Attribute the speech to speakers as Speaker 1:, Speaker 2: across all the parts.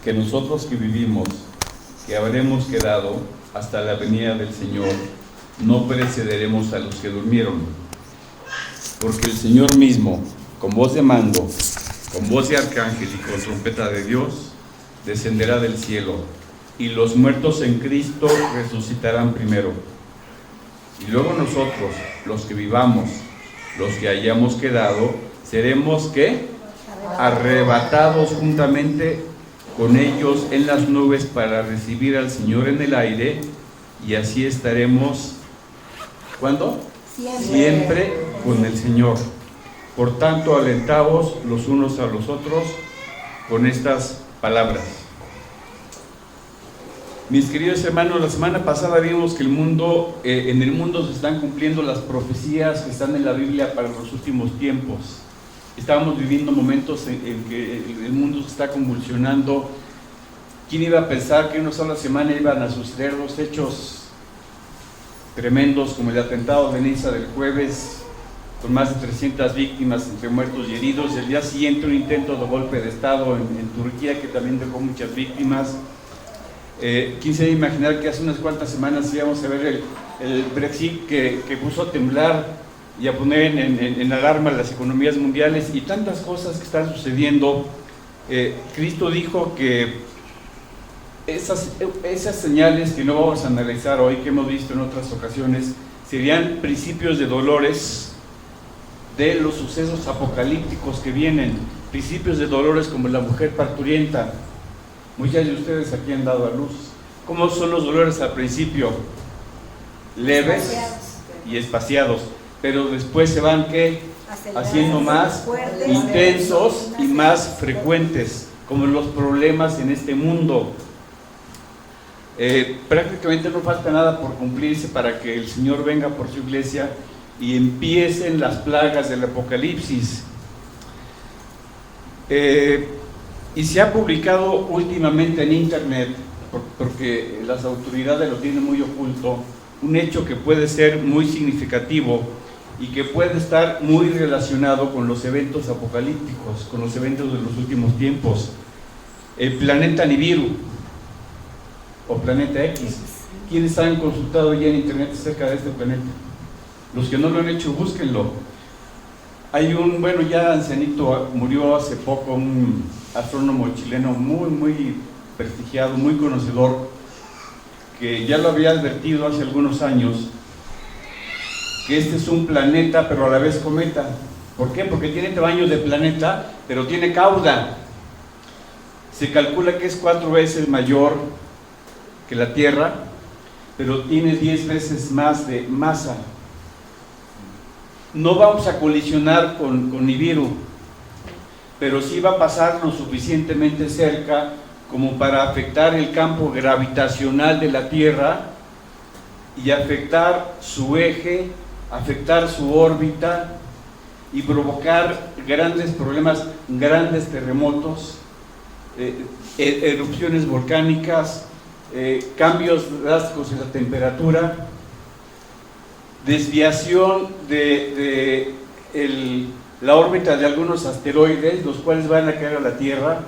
Speaker 1: que nosotros que vivimos, que habremos quedado hasta la venida del Señor, no precederemos a los que durmieron, porque el Señor mismo, con voz de mando, con voz de arcángel y con trompeta de Dios, descenderá del cielo, y los muertos en Cristo resucitarán primero. Y luego nosotros, los que vivamos, los que hayamos quedado, seremos ¿qué? Arrebatados juntamente con ellos en las nubes para recibir al Señor en el aire, y así estaremos, ¿cuándo? Siempre con el Señor. Por tanto, alentaos los unos a los otros con estas palabras. Mis queridos hermanos, la semana pasada vimos que en el mundo se están cumpliendo las profecías que están en la Biblia para los últimos tiempos. Estábamos viviendo momentos en que el mundo se está convulsionando. ¿Quién iba a pensar que en una sola semana iban a suceder dos hechos tremendos como el atentado de Niza del jueves, con más de 300 víctimas entre muertos y heridos? El día siguiente un intento de golpe de Estado en Turquía que también dejó muchas víctimas. ¿Quién se iba a imaginar que hace unas cuantas semanas íbamos a ver el Brexit que puso a temblar y a poner en alarma las economías mundiales y tantas cosas que están sucediendo? Cristo dijo que esas señales que no vamos a analizar hoy, que hemos visto en otras ocasiones, serían principios de dolores de los sucesos apocalípticos que vienen, principios de dolores como la mujer parturienta. Muchas de ustedes aquí han dado a luz. ¿Cómo son los dolores al principio? Leves y espaciados, pero después se van ¿qué? Haciendo más intensos y más frecuentes, como los problemas en este mundo. Prácticamente no falta nada por cumplirse para que el Señor venga por su iglesia y empiecen las plagas del Apocalipsis. Y se ha publicado últimamente en internet, porque las autoridades lo tienen muy oculto, un hecho que puede ser muy significativo y que puede estar muy relacionado con los eventos apocalípticos, con los eventos de los últimos tiempos. El planeta Nibiru o planeta X. ¿Quiénes han consultado ya en internet acerca de este planeta? Los que no lo han hecho, búsquenlo. Hay ya ancianito, murió hace poco, un astrónomo chileno muy prestigiado, muy conocedor, que ya lo había advertido hace algunos años, que este es un planeta pero a la vez cometa. ¿Por qué? Porque tiene tamaño de planeta, pero tiene cauda. Se calcula que es 4 veces mayor que la Tierra, pero tiene 10 veces más de masa. No vamos a colisionar con Nibiru, pero sí va a pasar lo suficientemente cerca como para afectar el campo gravitacional de la Tierra y afectar su eje, afectar su órbita y provocar grandes problemas, grandes terremotos, erupciones volcánicas, cambios drásticos en la temperatura, desviación de la órbita de algunos asteroides, los cuales van a caer a la Tierra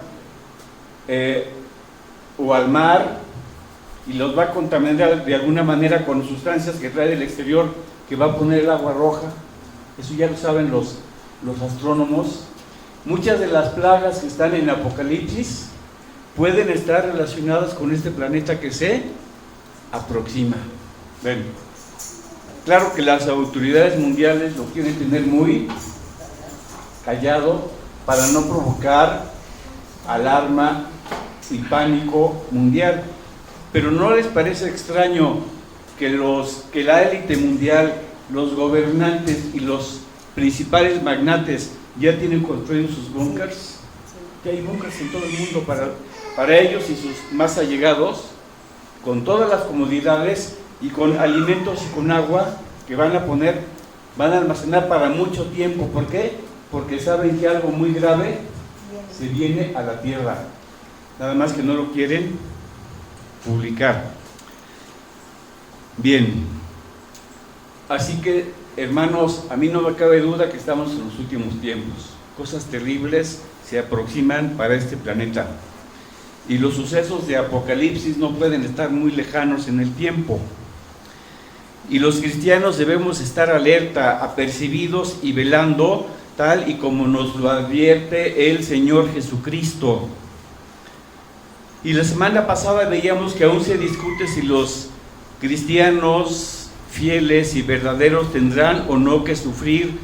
Speaker 1: o al mar, y los va a contaminar de alguna manera con sustancias que trae del exterior, que va a poner el agua roja. Eso ya lo saben los astrónomos. Muchas de las plagas que están en Apocalipsis pueden estar relacionadas con este planeta que se aproxima. Ven. Claro que las autoridades mundiales lo quieren tener muy callado para no provocar alarma y pánico mundial, pero ¿no les parece extraño que la élite mundial, los gobernantes y los principales magnates ya tienen construidos sus búnkers? Que hay búnkers en todo el mundo para ellos y sus más allegados, con todas las comodidades y con alimentos y con agua que van a almacenar para mucho tiempo. ¿Por qué? Porque saben que algo muy grave se viene a la Tierra, nada más que no lo quieren publicar. Bien, así que hermanos, a mí no me cabe duda que estamos en los últimos tiempos. Cosas terribles se aproximan para este planeta. y los sucesos de Apocalipsis no pueden estar muy lejanos en el tiempo. Y los cristianos debemos estar alerta, apercibidos y velando, tal y como nos lo advierte el Señor Jesucristo. Y la semana pasada veíamos que aún se discute si los cristianos fieles y verdaderos tendrán o no que sufrir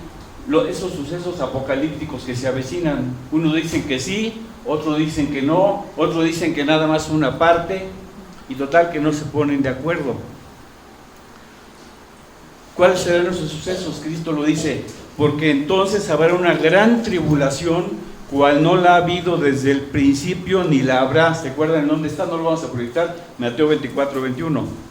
Speaker 1: esos sucesos apocalípticos que se avecinan. Unos dicen que sí, otros dicen que no, otros dicen que nada más una parte, y total que no se ponen de acuerdo. ¿Cuáles serán esos sucesos? Cristo lo dice: porque entonces habrá una gran tribulación, cual no la ha habido desde el principio ni la habrá. ¿Se acuerdan en dónde está? No lo vamos a proyectar. Mateo 24, 21.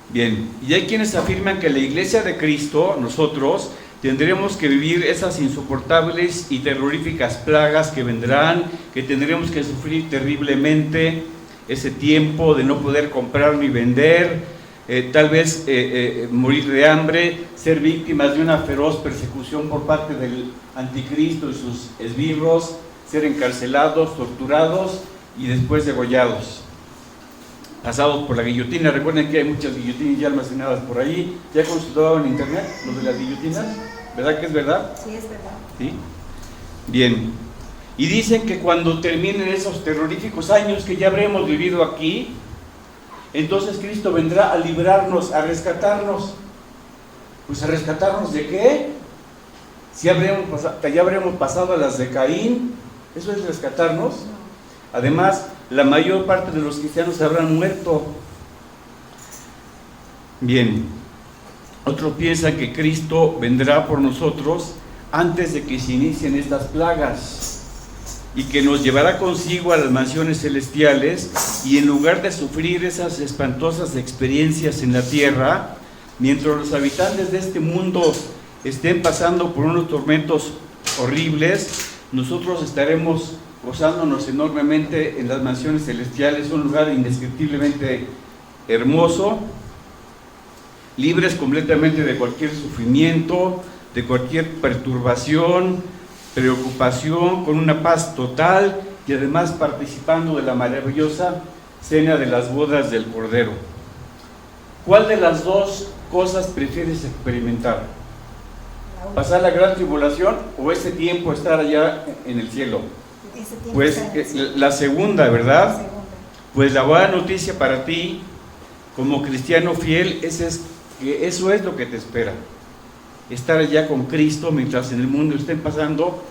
Speaker 1: Bien, y hay quienes afirman que la iglesia de Cristo, nosotros, tendremos que vivir esas insoportables y terroríficas plagas que vendrán, que tendremos que sufrir terriblemente ese tiempo de no poder comprar ni vender, tal vez morir de hambre, ser víctimas de una feroz persecución por parte del anticristo y sus esbirros, ser encarcelados, torturados y después degollados, pasados por la guillotina. Recuerden que hay muchas guillotinas ya almacenadas por ahí. ¿Ya consultaron en internet lo de las guillotinas? ¿Verdad que es verdad?
Speaker 2: Sí, es verdad.
Speaker 1: ¿Sí? Bien. Y dicen que cuando terminen esos terroríficos años que ya habremos vivido aquí, entonces Cristo vendrá a librarnos, a rescatarnos. Pues ¿a rescatarnos de qué? Si ya habremos pasado a las de Caín. ¿Eso es rescatarnos? Además, la mayor parte de los cristianos habrán muerto. Bien, otros piensan que Cristo vendrá por nosotros antes de que se inicien estas plagas y que nos llevará consigo a las mansiones celestiales, y en lugar de sufrir esas espantosas experiencias en la tierra, mientras los habitantes de este mundo estén pasando por unos tormentos horribles, nosotros estaremos gozándonos enormemente en las mansiones celestiales, un lugar indescriptiblemente hermoso, libres completamente de cualquier sufrimiento, de cualquier perturbación, preocupación, con una paz total, y además participando de la maravillosa cena de las bodas del Cordero. ¿Cuál de las dos cosas prefieres experimentar? ¿Pasar la gran tribulación o ese tiempo estar allá en el cielo? Pues la segunda, ¿verdad? Pues la buena noticia para ti, como cristiano fiel, es que eso es lo que te espera. Estar allá con Cristo mientras en el mundo estén pasando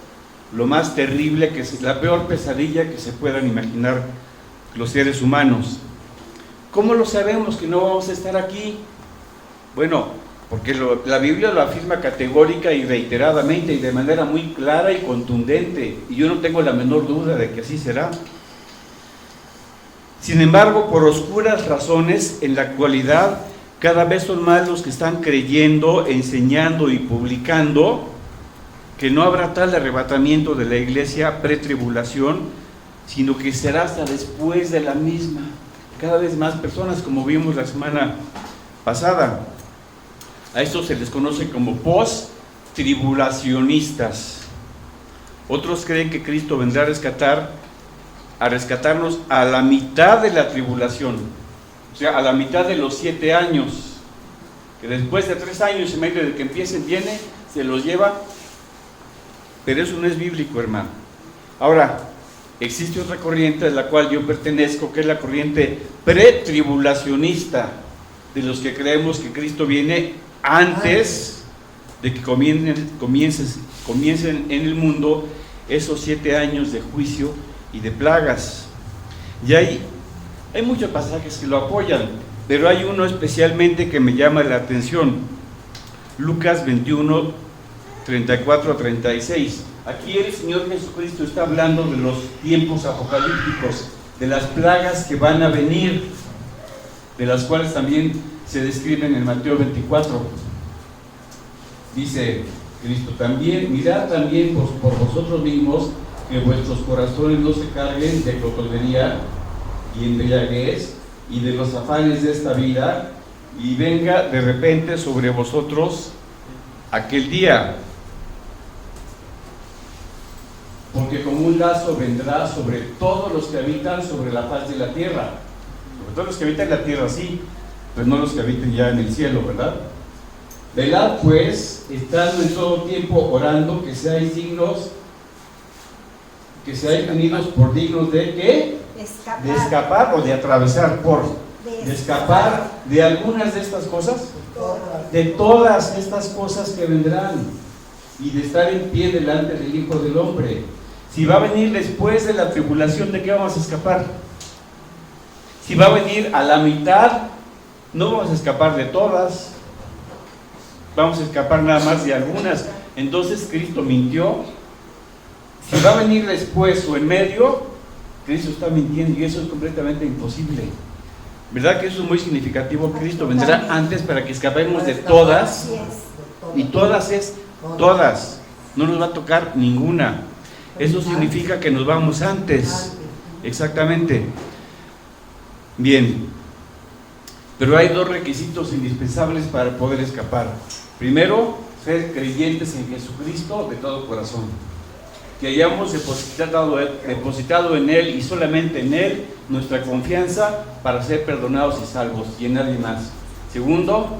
Speaker 1: lo más terrible, que es la peor pesadilla que se puedan imaginar los seres humanos. ¿Cómo lo sabemos que no vamos a estar aquí? Bueno, porque la Biblia lo afirma categórica y reiteradamente y de manera muy clara y contundente, y yo no tengo la menor duda de que así será. Sin embargo, por oscuras razones, en la actualidad cada vez son más los que están creyendo, enseñando y publicando que no habrá tal arrebatamiento de la iglesia pretribulación, sino que será hasta después de la misma. Cada vez más personas, como vimos la semana pasada. A estos se les conoce como post-tribulacionistas. Otros creen que Cristo vendrá a rescatarnos a la mitad de la tribulación, o sea, a la mitad de los 7 años, que después de 3 años y medio de que empiecen, viene, se los lleva, pero eso no es bíblico, hermano. Ahora, existe otra corriente a la cual yo pertenezco, que es la corriente pretribulacionista, de los que creemos que Cristo viene antes de que comiencen en el mundo esos 7 años de juicio y de plagas. Y hay muchos pasajes que lo apoyan, pero hay uno especialmente que me llama la atención. Lucas 21, 34 a 36. Aquí el Señor Jesucristo está hablando de los tiempos apocalípticos, de las plagas que van a venir, de las cuales también se describen en Mateo 24. Dice Cristo: también, mirad también por vosotros mismos, que vuestros corazones no se carguen de glotonería y embriaguez y de los afanes de esta vida, y venga de repente sobre vosotros aquel día, porque como un lazo vendrá sobre todos los que habitan sobre la faz de la tierra. Sobre todos los que habitan en la tierra, sí, pero no los que habiten ya en el cielo, ¿verdad? Velad pues, estando en todo tiempo orando, que seáis dignos, que seáis tenidos por dignos de ¿qué? De escapar o de atravesar de escapar de algunas de estas cosas, de todas estas cosas que vendrán, y de estar en pie delante del Hijo del Hombre. Si va a venir después de la tribulación, ¿de qué vamos a escapar? Si va a venir a la mitad, no vamos a escapar de todas, vamos a escapar nada más de algunas. Entonces Cristo mintió. Si va a venir después o en medio, Cristo está mintiendo, y eso es completamente imposible. ¿Verdad que eso es muy significativo? Cristo vendrá antes para que escapemos de todas, y todas es todas, no nos va a tocar ninguna. Eso significa que nos vamos antes, exactamente. Bien, pero hay dos requisitos indispensables para poder escapar. Primero, ser creyentes en Jesucristo de todo corazón, que hayamos depositado en Él y solamente en Él nuestra confianza para ser perdonados y salvos, y en nadie más. Segundo,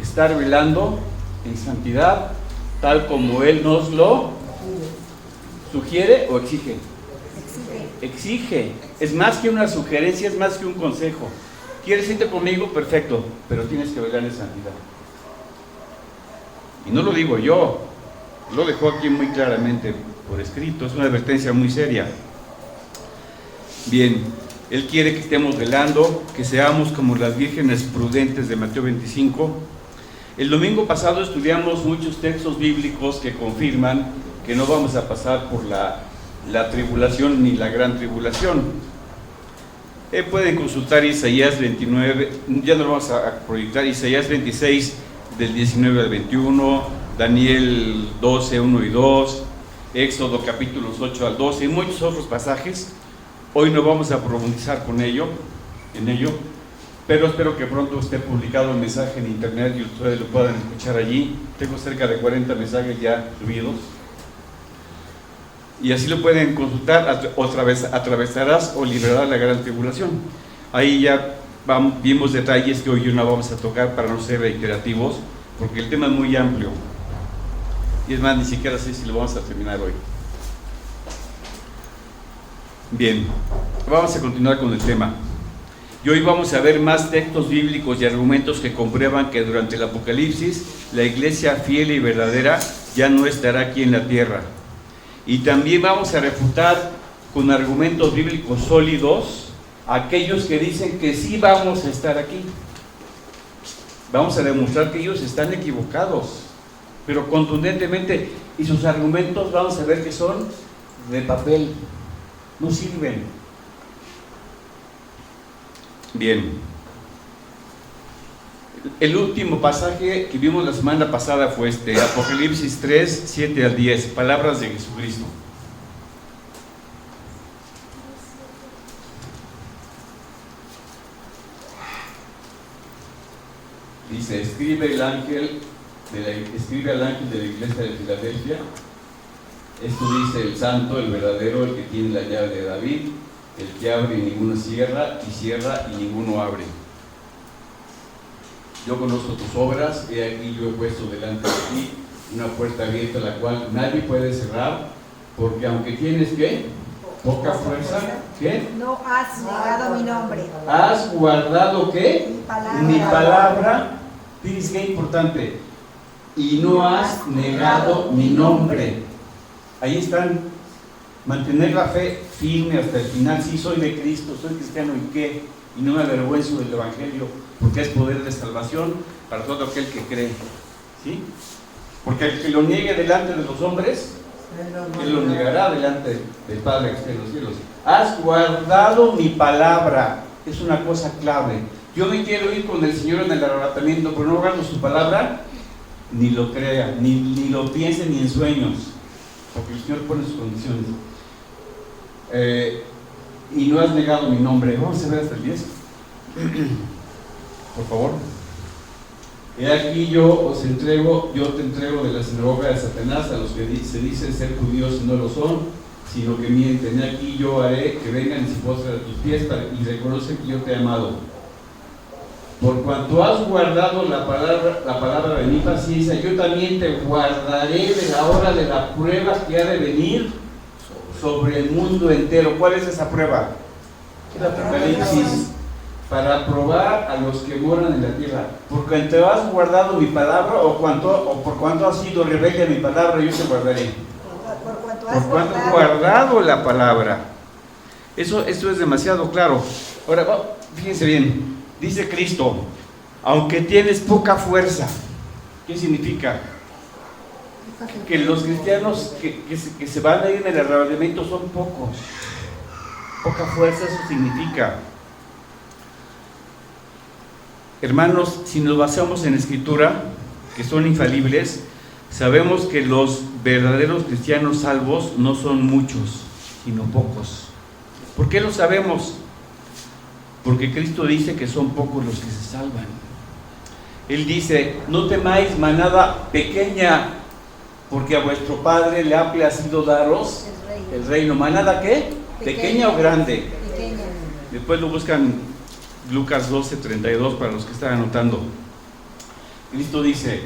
Speaker 1: estar velando en santidad, tal como Él nos lo sugiere o exige. Exige. Es más que una sugerencia, es más que un consejo. ¿Quieres irte conmigo? Perfecto, pero tienes que velar en santidad. Y no lo digo yo, lo dejó aquí muy claramente por escrito, es una advertencia muy seria. Bien, Él quiere que estemos velando, que seamos como las vírgenes prudentes de Mateo 25. El domingo pasado estudiamos muchos textos bíblicos que confirman que no vamos a pasar por la tribulación ni la gran tribulación. Pueden consultar Isaías 29, ya no lo vamos a proyectar, Isaías 26 del 19 al 21, Daniel 12, 1 y 2, Éxodo capítulos 8 al 12 y muchos otros pasajes. Hoy no vamos a profundizar en ello, pero espero que pronto esté publicado el mensaje en internet y ustedes lo puedan escuchar allí. Tengo cerca de 40 mensajes ya subidos. Y así lo pueden consultar. Otra vez, atravesarás o librarás la gran tribulación. Ahí ya vimos detalles que hoy no vamos a tocar para no ser reiterativos, porque el tema es muy amplio. Y es más, ni siquiera sé si lo vamos a terminar hoy. Bien, vamos a continuar con el tema. Y hoy vamos a ver más textos bíblicos y argumentos que comprueban que durante el Apocalipsis la iglesia fiel y verdadera ya no estará aquí en la tierra. Y también vamos a refutar con argumentos bíblicos sólidos a aquellos que dicen que sí vamos a estar aquí. Vamos a demostrar que ellos están equivocados, pero contundentemente, y sus argumentos vamos a ver que son de papel, no sirven. Bien, el último pasaje que vimos la semana pasada fue Apocalipsis 3, 7 al 10, palabras de Jesucristo. Dice, escribe al ángel de la iglesia de Filadelfia. Esto dice el santo, el verdadero, el que tiene la llave de David, el que abre y ninguno cierra, y cierra y ninguno abre. Yo conozco tus obras, he aquí yo he puesto delante de ti una puerta abierta, la cual nadie puede cerrar, porque aunque tienes, ¿qué? Poca fuerza, ¿qué?
Speaker 2: No has negado mi nombre.
Speaker 1: ¿Has guardado qué?
Speaker 2: Mi palabra.
Speaker 1: Dices qué importante. Y no has negado mi nombre. Ahí están. Mantener la fe firme hasta el final. Sí, soy de Cristo, soy cristiano, ¿y qué? Y no me avergüenzo del Evangelio, porque es poder de salvación para todo aquel que cree. ¿Sí? Porque el que lo niegue delante de los hombres, Él lo negará delante del Padre que está en los cielos. Has guardado mi palabra. Es una cosa clave. Yo me quiero ir con el Señor en el arrebatamiento, pero no guardo su palabra, ni lo crea, ni lo piense ni en sueños, porque el Señor pone sus condiciones. Y no has negado mi nombre. Vamos a ver hasta el 10. Por favor. He aquí yo te entrego de la sinagoga de Satanás, a los que se dicen ser judíos y no lo son, sino que mienten. Aquí yo haré que vengan y se postren a tus pies y reconocen que yo te he amado. Por cuanto has guardado la palabra de mi paciencia, yo también te guardaré de la hora de la prueba que ha de venir sobre el mundo entero. ¿Cuál es esa prueba? El Apocalipsis. Para probar a los que moran en la tierra. Por cuanto has guardado mi palabra, o por cuanto has sido rebelde a mi palabra, yo te guardaré. Por cuanto has guardado la palabra. Esto es demasiado claro. Ahora, fíjense bien. Dice Cristo, aunque tienes poca fuerza. ¿Qué significa? Que los cristianos que se van a ir en el arrebatamiento son pocos. Poca fuerza, eso significa. Hermanos, si nos basamos en la Escritura, que son infalibles, sabemos que los verdaderos cristianos salvos no son muchos, sino pocos. ¿Por qué lo sabemos? Porque Cristo dice que son pocos los que se salvan. Él dice, no temáis manada pequeña, porque a vuestro Padre le ha placido daros el reino. ¿Manada qué? ¿Pequeña o grande?
Speaker 2: Pequeña.
Speaker 1: Después lo buscan Lucas 12:32 para los que están anotando. Cristo dice,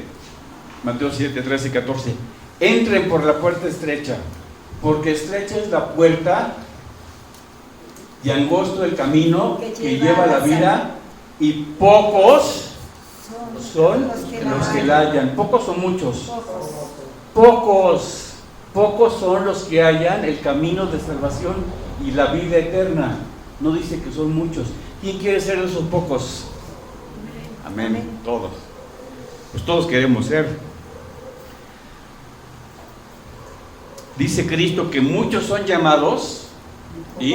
Speaker 1: Mateo 7:13 y 14, entren por la puerta estrecha, porque estrecha es la puerta y angosto el camino que lleva a la vida, y pocos son los que la hallan. ¿Pocos o muchos? Pocos son los que hallan el camino de salvación y la vida eterna. No dice que son muchos. ¿Quién quiere ser de esos pocos? Amén. Todos. Pues todos queremos ser. Dice Cristo que muchos son llamados y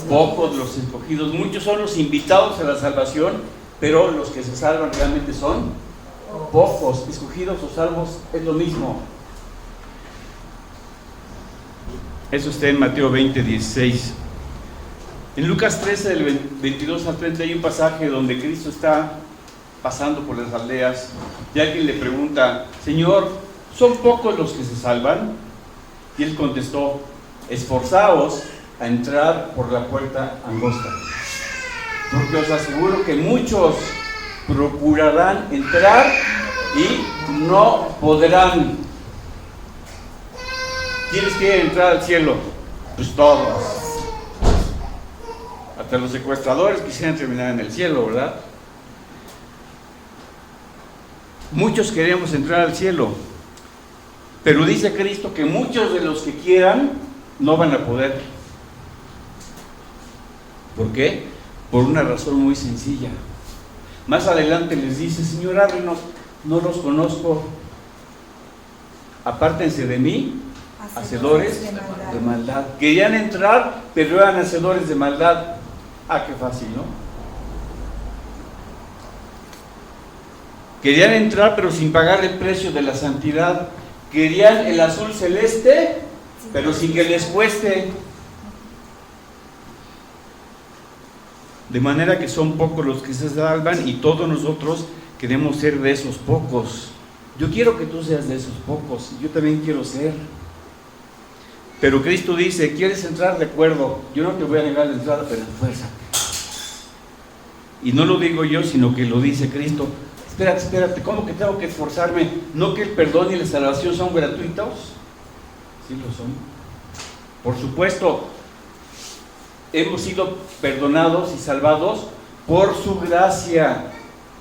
Speaker 1: pocos los escogidos. Muchos son los invitados a la salvación, pero los que se salvan realmente son pocos. Escogidos o salvos es lo mismo. Eso está en Mateo 20:16. En Lucas 13, del 22 al 30, hay un pasaje donde Cristo está pasando por las aldeas y alguien le pregunta, Señor, ¿son pocos los que se salvan? Y él contestó, esforzaos a entrar por la puerta angosta, porque os aseguro que muchos procurarán entrar y no podrán. ¿Quiénes quieren entrar al cielo? Pues todos. Hasta los secuestradores quisieran terminar en el cielo, ¿verdad? Muchos queremos entrar al cielo, pero dice Cristo que muchos de los que quieran no van a poder. ¿Por qué? Por una razón muy sencilla. Más adelante les dice, Señor, ábrenos, no los conozco, apártense de mí, hacedores de maldad. Querían entrar, pero eran hacedores de maldad. Ah, qué fácil, ¿no? Querían entrar, pero sin pagar el precio de la santidad. Querían el azul celeste, pero sin que les cueste. De manera que son pocos los que se salvan y todos nosotros queremos ser de esos pocos. Yo quiero que tú seas de esos pocos, yo también quiero ser. Pero Cristo dice, ¿quieres entrar? De acuerdo, yo no te voy a negar la entrada, pero en fuerza. Y no lo digo yo, sino que lo dice Cristo. Espérate, ¿cómo que tengo que esforzarme? ¿No que el perdón y la salvación son gratuitos? Sí lo son. Por supuesto, hemos sido perdonados y salvados por su gracia,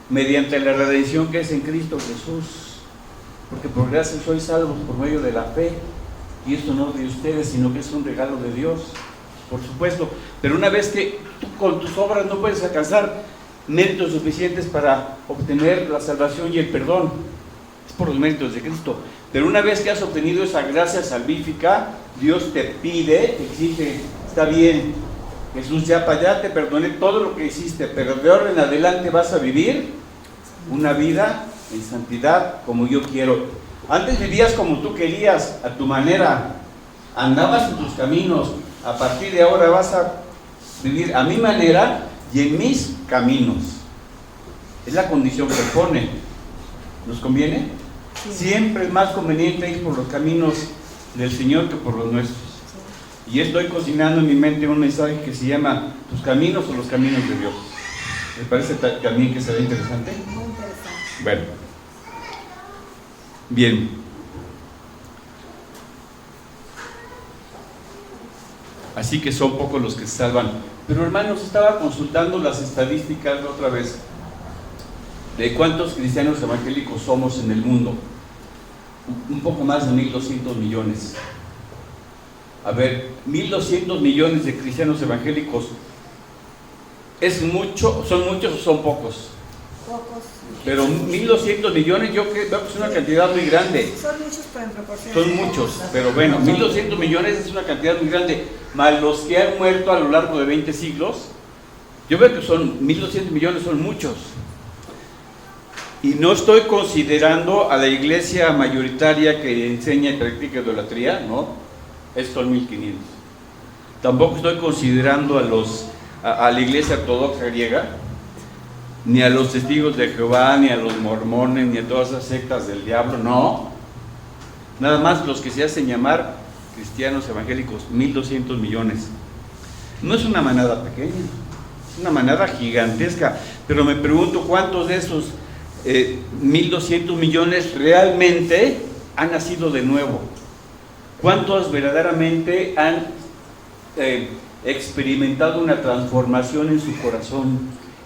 Speaker 1: mediante la redención que es en Cristo Jesús. Porque por gracia sois salvos por medio de la fe. Y esto no es de ustedes, sino que es un regalo de Dios, por supuesto. Pero una vez que tú con tus obras no puedes alcanzar méritos suficientes para obtener la salvación y el perdón, es por los méritos de Cristo. Pero una vez que has obtenido esa gracia salvífica, Dios te pide, te exige, está bien, Jesús, ya para allá te perdoné todo lo que hiciste, pero de ahora en adelante vas a vivir una vida en santidad como yo quiero. Antes vivías como tú querías, a tu manera, andabas en tus caminos. A partir de ahora vas a vivir a mi manera y en mis caminos. Es la condición que pone. ¿Nos conviene? Sí. Siempre es más conveniente ir por los caminos del Señor que por los nuestros. Sí. Y estoy cocinando en mi mente un mensaje que se llama Tus caminos o los caminos de Dios. ¿Me parece también que será interesante?
Speaker 2: Muy interesante.
Speaker 1: Bueno, bien. Así que son pocos los que se salvan. Pero hermanos, estaba consultando las estadísticas otra vez de cuántos cristianos evangélicos somos en el mundo. Un poco más de 1.200 millones. A ver, 1.200 millones de cristianos evangélicos, ¿es mucho, son muchos o son pocos?
Speaker 2: Pocos.
Speaker 1: Pero 1.200 millones yo creo que es una cantidad muy grande.
Speaker 2: Son muchos, pero en proporción.
Speaker 1: Son muchos, pero bueno, 1.200 millones es una cantidad muy grande. Más los que han muerto a lo largo de 20 siglos, yo veo que son 1.200 millones, son muchos. Y no estoy considerando a la iglesia mayoritaria que enseña y practica idolatría, ¿no? Son 1.500. Tampoco estoy considerando a la iglesia ortodoxa griega, ni a los testigos de Jehová, ni a los mormones, ni a todas esas sectas del diablo, no. Nada más los que se hacen llamar cristianos evangélicos, 1.200 millones. No es una manada pequeña, es una manada gigantesca, pero me pregunto cuántos de esos 1.200 millones realmente han nacido de nuevo. ¿Cuántos verdaderamente han experimentado una transformación en su corazón?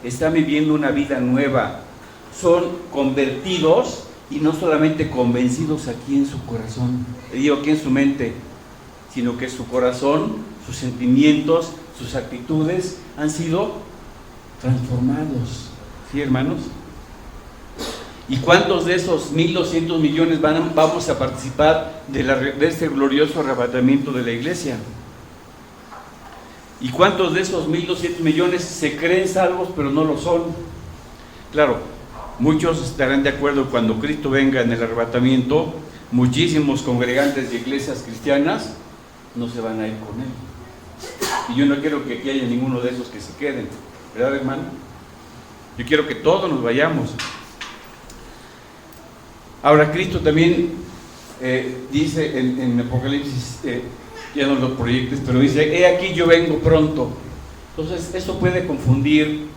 Speaker 1: Están viviendo una vida nueva, son convertidos y no solamente convencidos aquí en su corazón, digo aquí en su mente, sino que su corazón, sus sentimientos, sus actitudes han sido transformados. ¿Sí, hermanos? ¿Y cuántos de esos 1.200 millones vamos a participar de este glorioso arrebatamiento de la iglesia? ¿Y cuántos de esos 1.200 millones se creen salvos pero no lo son? Claro, muchos estarán de acuerdo cuando Cristo venga en el arrebatamiento, muchísimos congregantes de iglesias cristianas no se van a ir con Él. Y yo no quiero que aquí haya ninguno de esos que se queden, ¿verdad, hermano? Yo quiero que todos nos vayamos. Ahora, Cristo también dice en Apocalipsis, ya no lo proyectes, pero dice, he aquí yo vengo pronto. Entonces, eso puede confundir,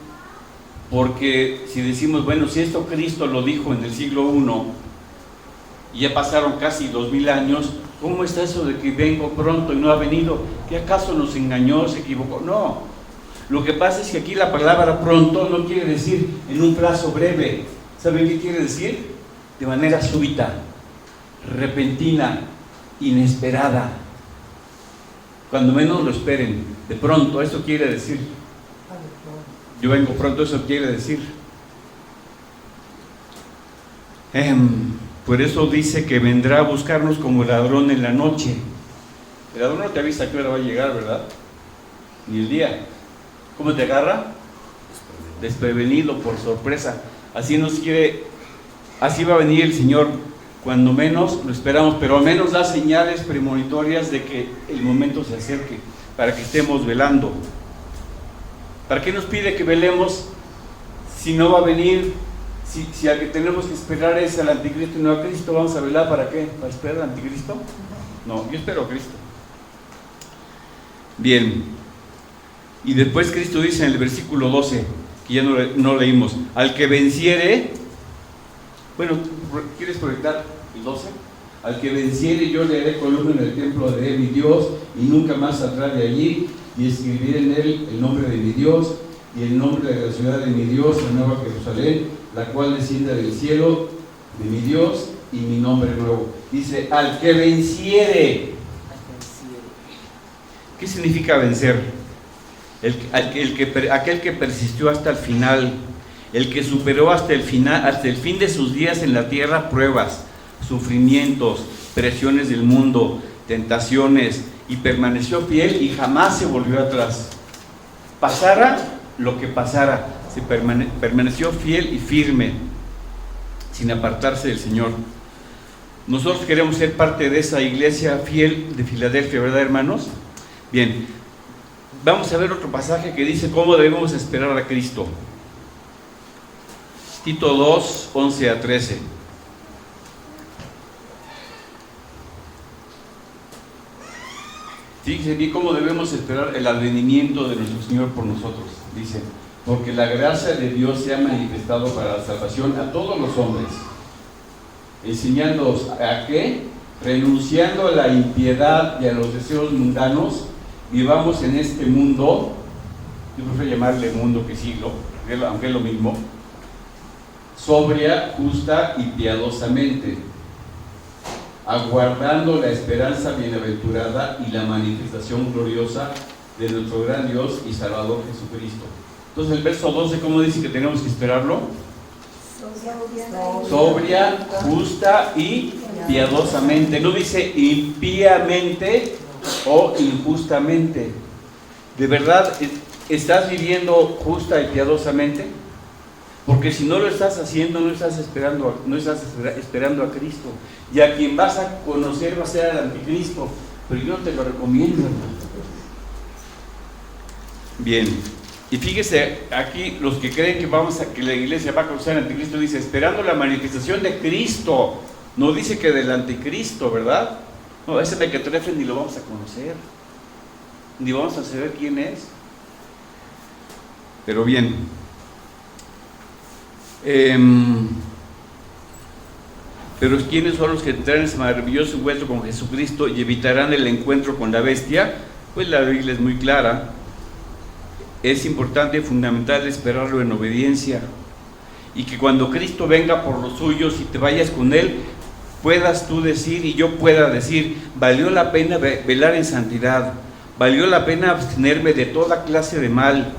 Speaker 1: porque si decimos, bueno, si esto Cristo lo dijo en el siglo I, y ya pasaron casi 2000 años, ¿cómo está eso de que vengo pronto y no ha venido? ¿Qué acaso nos engañó, se equivocó? No, lo que pasa es que aquí la palabra pronto no quiere decir en un plazo breve. ¿Saben qué quiere decir? De manera súbita, repentina, inesperada, cuando menos lo esperen, de pronto. Eso quiere decir, yo vengo pronto, eso quiere decir. Por eso dice que vendrá a buscarnos como ladrón en la noche. El ladrón no te avisa a qué hora va a llegar, ¿verdad? Ni el día. ¿Cómo te agarra? Desprevenido, por sorpresa. Así nos quiere. Así va a venir el Señor, cuando menos lo esperamos, pero al menos da señales premonitorias de que el momento se acerque, para que estemos velando. ¿Para qué nos pide que velemos si no va a venir? Si al que tenemos que esperar es al anticristo y no a Cristo, ¿vamos a velar para qué? ¿Para esperar al anticristo? No, yo espero a Cristo. Bien, y después Cristo dice en el versículo 12, que ya no leímos, al que venciere. Bueno, ¿quieres proyectar el 12? Al que venciere yo le haré columna en el templo de mi Dios y nunca más saldrá de allí, y escribiré en él el nombre de mi Dios y el nombre de la ciudad de mi Dios, la nueva Jerusalén, la cual desciende del cielo de mi Dios, y mi nombre nuevo. Dice, al que venciere. ¿Qué significa vencer? Aquel que persistió hasta el final, el que superó hasta el fin de sus días en la tierra pruebas, sufrimientos, presiones del mundo, tentaciones, y permaneció fiel y jamás se volvió atrás. Pasara lo que pasara, permaneció fiel y firme, sin apartarse del Señor. Nosotros queremos ser parte de esa iglesia fiel de Filadelfia, ¿verdad, hermanos? Bien, vamos a ver otro pasaje que dice cómo debemos esperar a Cristo. Tito 2, 11 a 13. Fíjense bien cómo debemos esperar el advenimiento de nuestro Señor por nosotros. Dice, porque la gracia de Dios se ha manifestado para la salvación a todos los hombres, enseñándoos a que, renunciando a la impiedad y a los deseos mundanos, vivamos en este mundo, yo prefiero llamarle mundo que siglo, aunque es lo mismo, sobria, justa y piadosamente, aguardando la esperanza bienaventurada y la manifestación gloriosa de nuestro gran Dios y Salvador Jesucristo. Entonces el verso 12, ¿cómo dice que tenemos que esperarlo? Sobria, justa y piadosamente. No dice impíamente o injustamente. ¿De verdad estás viviendo justa y piadosamente? Porque si no lo estás haciendo, no estás esperando a Cristo. Y a quien vas a conocer va a ser al anticristo. Pero yo no te lo recomiendo, hermano. Bien. Y fíjese, aquí los que creen que la iglesia va a conocer al anticristo, dice, esperando la manifestación de Cristo. No dice que del anticristo, ¿verdad? No, ese mequetrefe ni lo vamos a conocer. Ni vamos a saber quién es. Pero bien. Pero ¿quiénes son los que entrarán en ese maravilloso encuentro con Jesucristo y evitarán el encuentro con la bestia? Pues la Biblia es muy clara. Es importante y fundamental esperarlo en obediencia, y que cuando Cristo venga por los suyos y te vayas con Él, puedas tú decir y yo pueda decir, valió la pena velar en santidad, valió la pena abstenerme de toda clase de mal,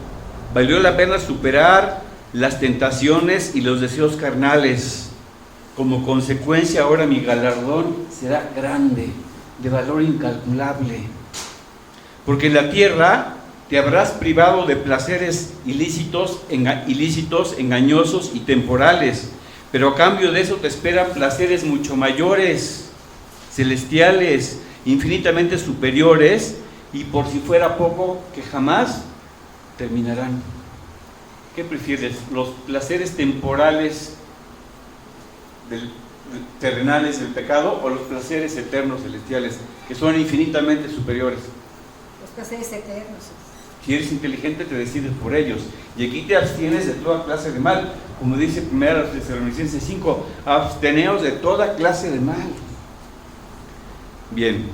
Speaker 1: valió la pena superar las tentaciones y los deseos carnales. Como consecuencia ahora mi galardón será grande, de valor incalculable, porque en la tierra te habrás privado de placeres ilícitos, engañosos y temporales, pero a cambio de eso te esperan placeres mucho mayores, celestiales, infinitamente superiores, y por si fuera poco, que jamás terminarán. ¿Qué prefieres? ¿Los placeres temporales terrenales del pecado o los placeres eternos celestiales, que son infinitamente superiores?
Speaker 2: Los placeres eternos.
Speaker 1: Si eres inteligente te decides por ellos, y aquí te abstienes de toda clase de mal, como dice 1 Tesalonicenses 5, absteneos de toda clase de mal. Bien,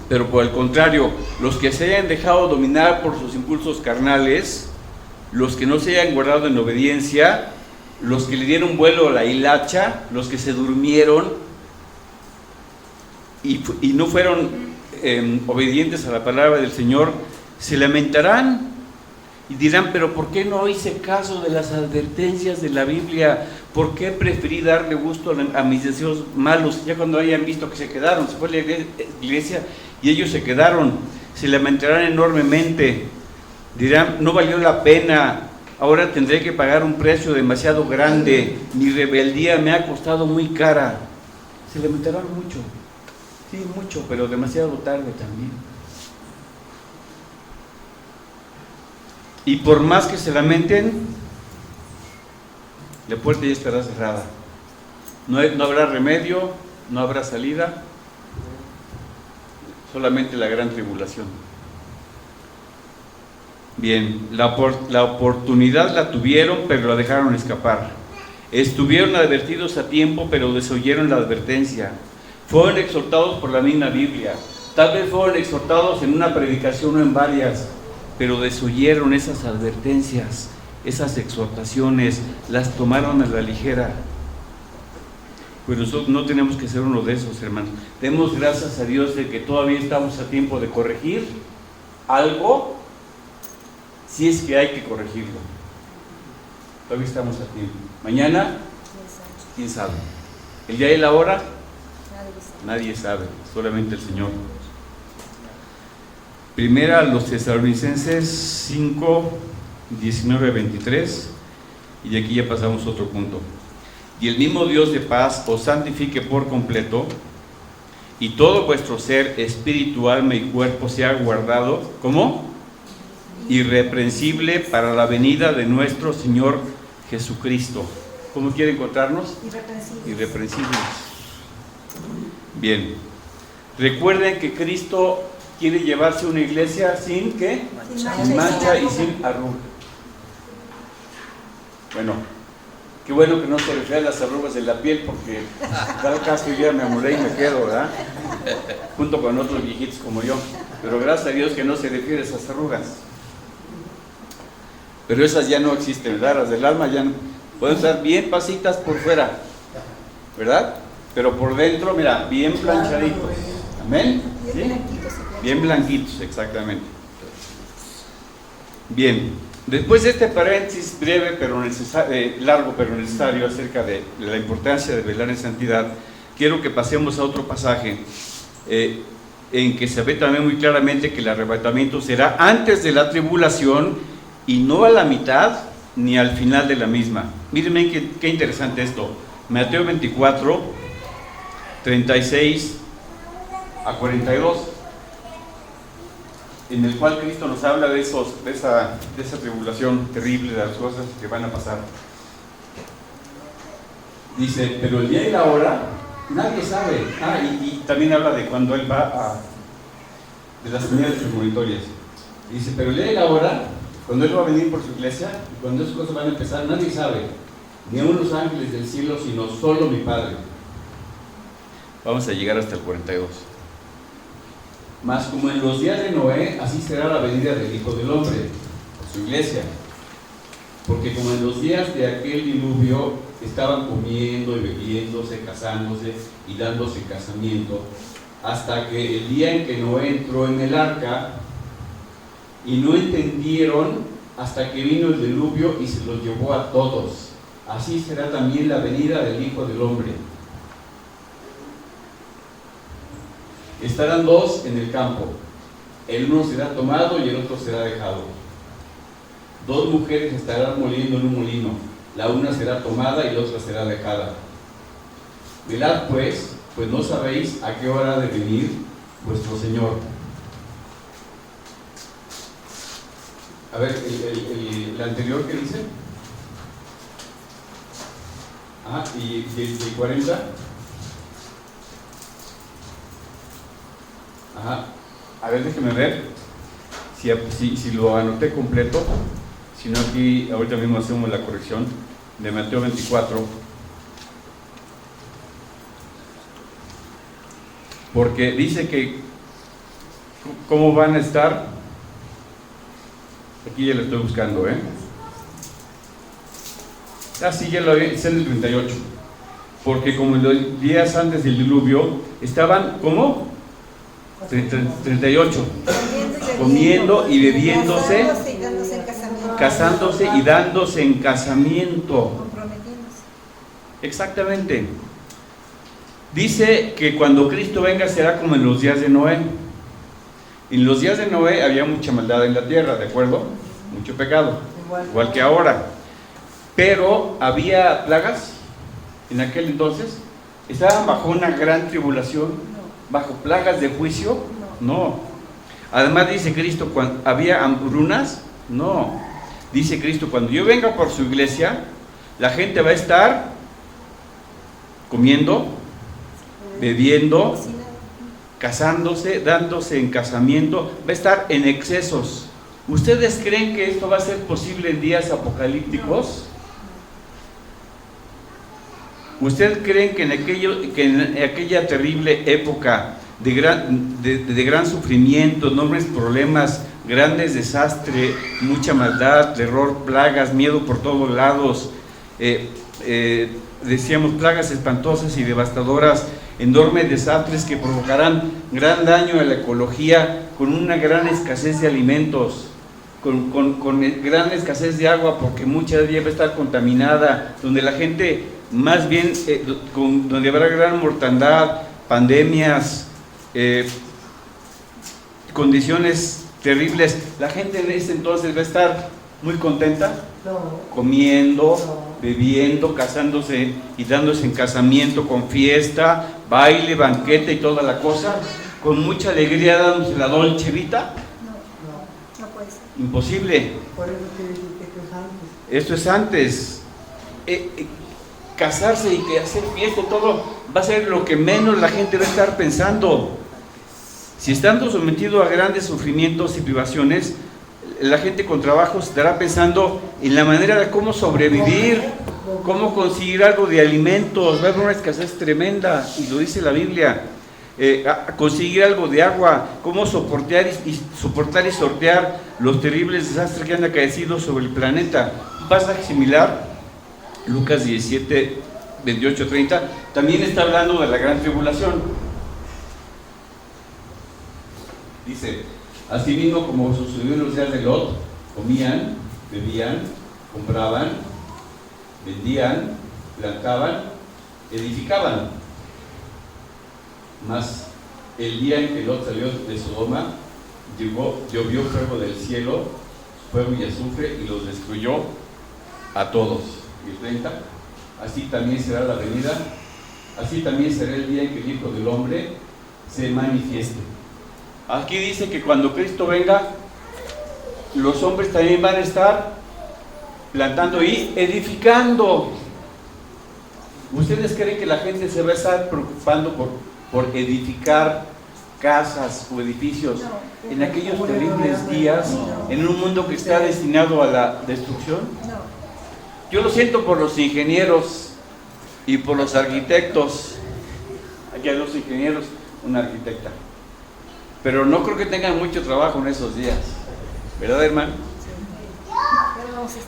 Speaker 1: pero por el contrario, los que se hayan dejado dominar por sus impulsos carnales, los que no se hayan guardado en obediencia, los que le dieron vuelo a la hilacha, los que se durmieron y no fueron obedientes a la palabra del Señor, se lamentarán y dirán, pero ¿por qué no hice caso de las advertencias de la Biblia? ¿Por qué preferí darle gusto a mis deseos malos? Ya cuando hayan visto que se quedaron, se fue la iglesia y ellos se quedaron, se lamentarán enormemente, dirán, no valió la pena, ahora tendré que pagar un precio demasiado grande, mi rebeldía me ha costado muy cara. Se lamentarán mucho, sí, mucho, pero demasiado tarde también. Y por más que se lamenten, la puerta ya estará cerrada. No habrá remedio, no habrá salida, solamente la gran tribulación. Bien, la oportunidad la tuvieron, pero la dejaron escapar. Estuvieron advertidos a tiempo, pero desoyeron la advertencia. Fueron exhortados por la misma Biblia. Tal vez fueron exhortados en una predicación o en varias, pero desoyeron esas advertencias, esas exhortaciones, las tomaron a la ligera. Pues nosotros no tenemos que ser uno de esos, hermanos. Demos gracias a Dios de que todavía estamos a tiempo de corregir algo, si es que hay que corregirlo. Todavía estamos a tiempo. Mañana, ¿quién sabe? El día y la hora, nadie sabe, solamente el Señor. Primera a los Tesalonicenses 5, 19, 23, y de aquí ya pasamos a otro punto. Y el mismo Dios de paz os santifique por completo, y todo vuestro ser, espíritu, alma y cuerpo sea guardado, ¿cómo? Irreprensible para la venida de nuestro Señor Jesucristo. ¿Cómo quiere encontrarnos? Irreprensibles. Bien. Recuerden que Cristo quiere llevarse una iglesia sin ¿qué? Sin mancha y sin arruga. Bueno, qué bueno que no se refiere a las arrugas de la piel, porque tal caso yo ya me amolé y me quedo, ¿verdad? Junto con otros viejitos como yo. Pero gracias a Dios que no se refiere a esas arrugas. Pero esas ya no existen, ¿verdad? Las del alma ya no, pueden estar bien pasitas por fuera, ¿verdad? Pero por dentro, mira, bien planchaditos. ¿Amén? ¿Sí? Bien blanquitos, exactamente. Bien, después de este paréntesis breve, pero largo pero necesario acerca de la importancia de velar en santidad, quiero que pasemos a otro pasaje en que se ve también muy claramente que el arrebatamiento será antes de la tribulación y no a la mitad ni al final de la misma. Mírenme qué interesante esto. Mateo 24, 36 a 42, en el cual Cristo nos habla de esa tribulación terrible, de las cosas que van a pasar. Dice, pero el día y la hora nadie sabe. Y también habla de cuando Él va de las señales premonitorias. Dice, pero el día y la hora, cuando Él va a venir por su iglesia, y cuando esas cosas van a empezar, nadie sabe, ni aun los ángeles del cielo, sino solo mi Padre. Vamos a llegar hasta el 42. Mas como en los días de Noé, así será la venida del Hijo del Hombre, por su iglesia. Porque como en los días de aquel diluvio estaban comiendo y bebiéndose, casándose y dándose casamiento, hasta que el día en que Noé entró en el arca, y no entendieron hasta que vino el diluvio y se los llevó a todos. Así será también la venida del Hijo del Hombre. Estarán dos en el campo, el uno será tomado y el otro será dejado. Dos mujeres estarán moliendo en un molino, la una será tomada y la otra será dejada. Velad pues no sabéis a qué hora ha de venir vuestro Señor. A ver, el anterior, ¿qué dice? Y el 40. A ver, déjeme ver si lo anoté completo. Si no, aquí ahorita mismo hacemos la corrección de Mateo 24. Porque dice que ¿cómo van a estar? Aquí ya lo estoy buscando, sí, ya lo vi, es en el 38. Porque como en los días antes del diluvio estaban, ¿cómo? 38. Comiendo y bebiéndose, casándose y dándose en casamiento. Exactamente. Dice que cuando Cristo venga será como en los días de Noé. En los días de Noé había mucha maldad en la tierra, ¿de acuerdo? Mucho pecado, igual que ahora. Pero había plagas en aquel entonces. ¿Estaban bajo una gran tribulación? ¿Bajo plagas de juicio? No. Además dice Cristo, ¿había hambrunas? No. Dice Cristo, cuando yo venga por su iglesia, la gente va a estar comiendo, bebiendo, casándose, dándose en casamiento, va a estar en excesos. ¿Ustedes creen que esto va a ser posible en días apocalípticos? ¿Ustedes creen que en aquella terrible época de gran sufrimiento, enormes problemas, grandes desastres, mucha maldad, terror, plagas, miedo por todos lados, decíamos plagas espantosas y devastadoras, enormes desastres que provocarán gran daño a la ecología, con una gran escasez de alimentos, con gran escasez de agua, porque mucha de ella va a estar contaminada, donde la gente, más bien, donde habrá gran mortandad, pandemias, condiciones terribles? La gente en ese entonces va a estar muy contenta, comiendo, bebiendo, casándose y dándose en casamiento, con fiesta, baile, banquete y toda la cosa, con mucha alegría dándose la dolce vita.
Speaker 2: No puede ser.
Speaker 1: Imposible.
Speaker 3: Por eso que dice que
Speaker 1: Esto es antes. Casarse y hacer fiesta y todo va a ser lo que menos la gente va a estar pensando. Si estando sometido a grandes sufrimientos y privaciones, la gente con trabajo estará pensando en la manera de cómo sobrevivir, cómo conseguir algo de alimentos. Va a haber una escasez tremenda, y lo dice la Biblia. Conseguir algo de agua, cómo soportar y sortear los terribles desastres que han acaecido sobre el planeta. Un pasaje similar, Lucas 17, 28, 30, también está hablando de la gran tribulación. Dice: asimismo, como sucedió en los días de Lot, comían, bebían, compraban, vendían, plantaban, edificaban. Mas el día en que Lot salió de Sodoma, llovió fuego del cielo, fuego y azufre, y los destruyó a todos. Y 30, así también será la venida, así también será el día en que el Hijo del Hombre se manifieste. Aquí dice que cuando Cristo venga, los hombres también van a estar plantando y edificando. ¿Ustedes creen que la gente se va a estar preocupando por edificar casas o edificios en aquellos terribles días, en un mundo que está destinado a la destrucción? Yo lo siento por los ingenieros y por los arquitectos. Aquí hay 2 ingenieros, una arquitecta. Pero no creo que tengan mucho trabajo en esos días, ¿verdad, hermano?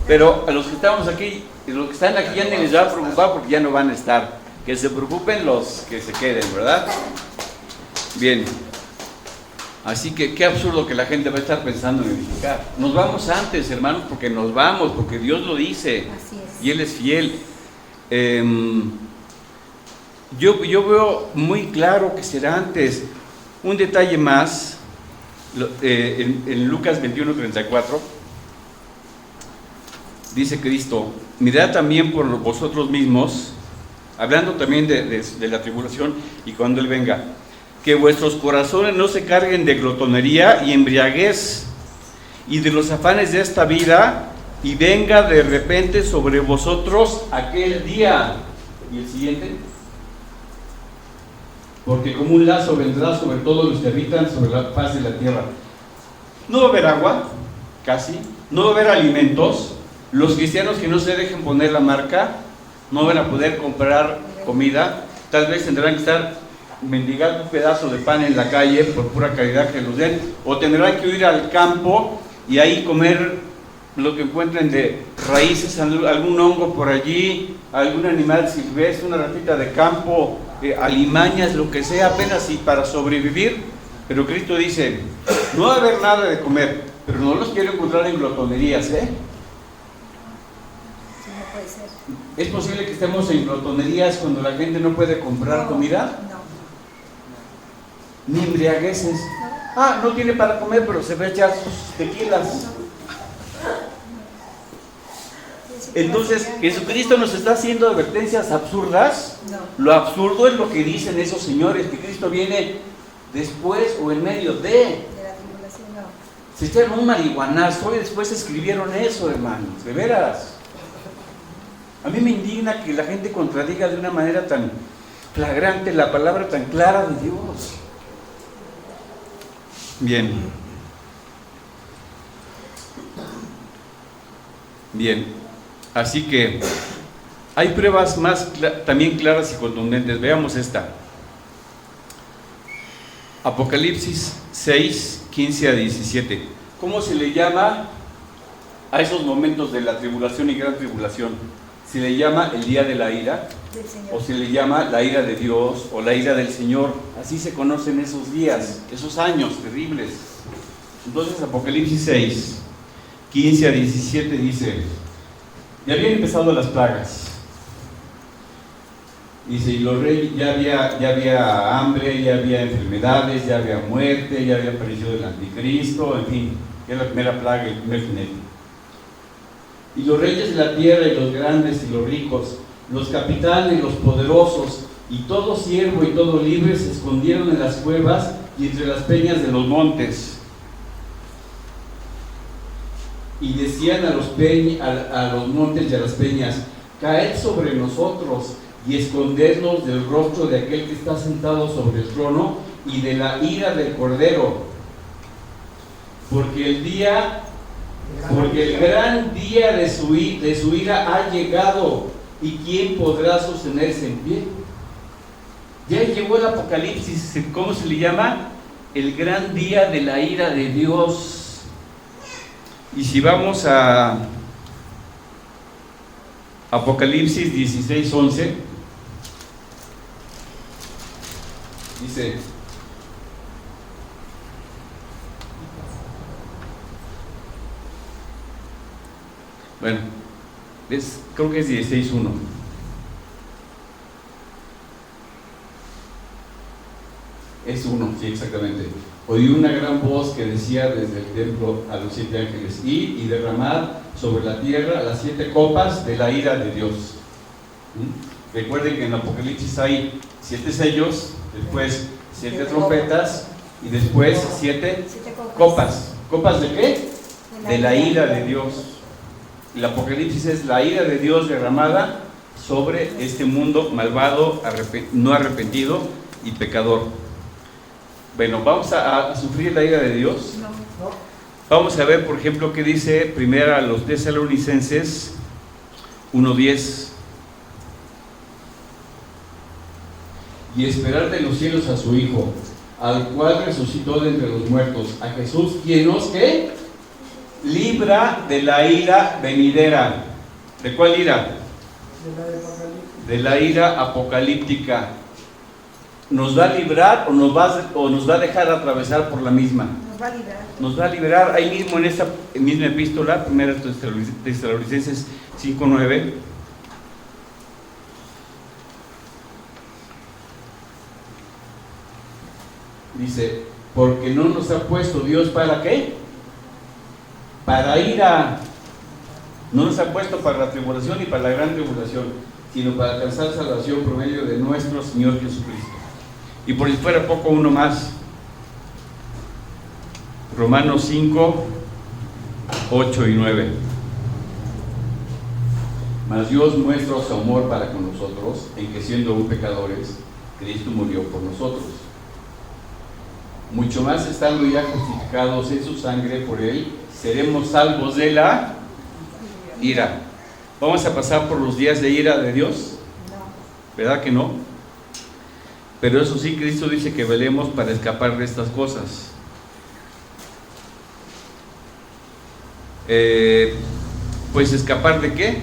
Speaker 1: Pero a los que estamos aquí, los que están aquí ya ni les va a preocupar porque ya no van a estar. Que se preocupen los que se queden, ¿verdad? Bien. Así que qué absurdo que la gente va a estar pensando en edificar. Nos vamos antes, hermanos, porque nos vamos, porque Dios lo dice.
Speaker 2: Así es.
Speaker 1: Y Él es fiel. Yo veo muy claro que será antes. Un detalle más, en Lucas 21:34, dice Cristo: mirad también por vosotros mismos, hablando también de la tribulación y cuando Él venga, que vuestros corazones no se carguen de glotonería y embriaguez y de los afanes de esta vida, y venga de repente sobre vosotros aquel día. Y el siguiente: porque como un lazo vendrá sobre todos los que habitan sobre la faz de la tierra. No va a haber agua, casi, no va a haber alimentos. Los cristianos que no se dejen poner la marca no van a poder comprar comida. Tal vez tendrán que estar mendigando un pedazo de pan en la calle por pura caridad que los den, o tendrán que ir al campo y ahí comer lo que encuentren de raíces, algún hongo por allí, algún animal silvestre, una ratita de campo, alimañas, lo que sea, apenas y para sobrevivir. Pero Cristo dice: no va a haber nada de comer, pero no los quiero encontrar en glotonerías, ¿eh?
Speaker 2: Sí, no puede ser.
Speaker 1: ¿Es posible que estemos en glotonerías cuando la gente no puede comprar comida?
Speaker 2: No.
Speaker 1: Ni embriagueces. No tiene para comer, pero se va a echar sus tequilas. Entonces, ¿Jesucristo nos está haciendo advertencias absurdas?
Speaker 2: No.
Speaker 1: Lo absurdo es lo que dicen esos señores, que Cristo viene después o en medio de
Speaker 2: la tribulación, no.
Speaker 1: Se echaron un marihuanazo y después escribieron eso, hermanos, de veras. A mí me indigna que la gente contradiga de una manera tan flagrante la palabra tan clara de Dios. Bien. Bien. Así que hay pruebas más también claras y contundentes. Veamos esta. Apocalipsis 6, 15 a 17. ¿Cómo se le llama a esos momentos de la tribulación y gran tribulación? ¿Se le llama el día de la ira?
Speaker 2: Del Señor.
Speaker 1: ¿O se le llama la ira de Dios o la ira del Señor? Así se conocen esos días, esos años terribles. Entonces Apocalipsis 6, 15 a 17 dice: ya habían empezado las plagas. Dice, y los reyes, ya había hambre, ya había enfermedades, ya había muerte, ya había aparecido el anticristo, en fin, que es la primera plaga, el primer jinete. Y los reyes de la tierra, y los grandes y los ricos, los capitanes, los poderosos, y todo siervo y todo libre se escondieron en las cuevas y entre las peñas de los montes. Y decían a los montes y a las peñas: caed sobre nosotros y escondednos del rostro de aquel que está sentado sobre el trono y de la ira del Cordero, porque el gran día de su ira ha llegado, y ¿quién podrá sostenerse en pie? Ya llegó el Apocalipsis. ¿Cómo se le llama? El gran día de la ira de Dios. Y si vamos a Apocalipsis 16:11, dice: bueno, creo que es 16:1. Es 1, sí, exactamente. Oí una gran voz que decía desde el templo a los 7 ángeles: id y derramad sobre la tierra las 7 copas de la ira de Dios. Recuerden que en Apocalipsis hay 7 sellos, después 7 trompetas y después 7 copas. ¿Copas de qué? De la ira de Dios. El Apocalipsis es la ira de Dios derramada sobre este mundo malvado, no arrepentido y pecador. Bueno, ¿vamos a sufrir la ira de Dios?
Speaker 2: No.
Speaker 1: Vamos a ver, por ejemplo, qué dice primero a los Tesalonicenses 1:10. Y esperar de los cielos a su Hijo, al cual resucitó de entre los muertos, a Jesús, quien nos, ¿qué? Libra de la ira venidera. ¿De cuál ira? De la ira apocalíptica. ¿Nos va a librar o nos va a dejar atravesar por la misma?
Speaker 2: Nos va a librar.
Speaker 1: Nos va a liberar. Ahí mismo en esta misma epístola, primera Tesalonicenses 5:9, dice: porque no nos ha puesto Dios ¿para qué? Para ira. No nos ha puesto para la tribulación y para la gran tribulación, sino para alcanzar salvación por medio de nuestro Señor Jesucristo. Y por si fuera poco, uno más. Romanos 5, 8 y 9. Mas Dios muestra su amor para con nosotros, en que siendo aún pecadores, Cristo murió por nosotros. Mucho más estando ya justificados en su sangre por Él, seremos salvos de la ira. ¿Vamos a pasar por los días de ira de Dios? ¿Verdad que no? Pero eso sí, Cristo dice que velemos para escapar de estas cosas. Pues escapar ¿de qué?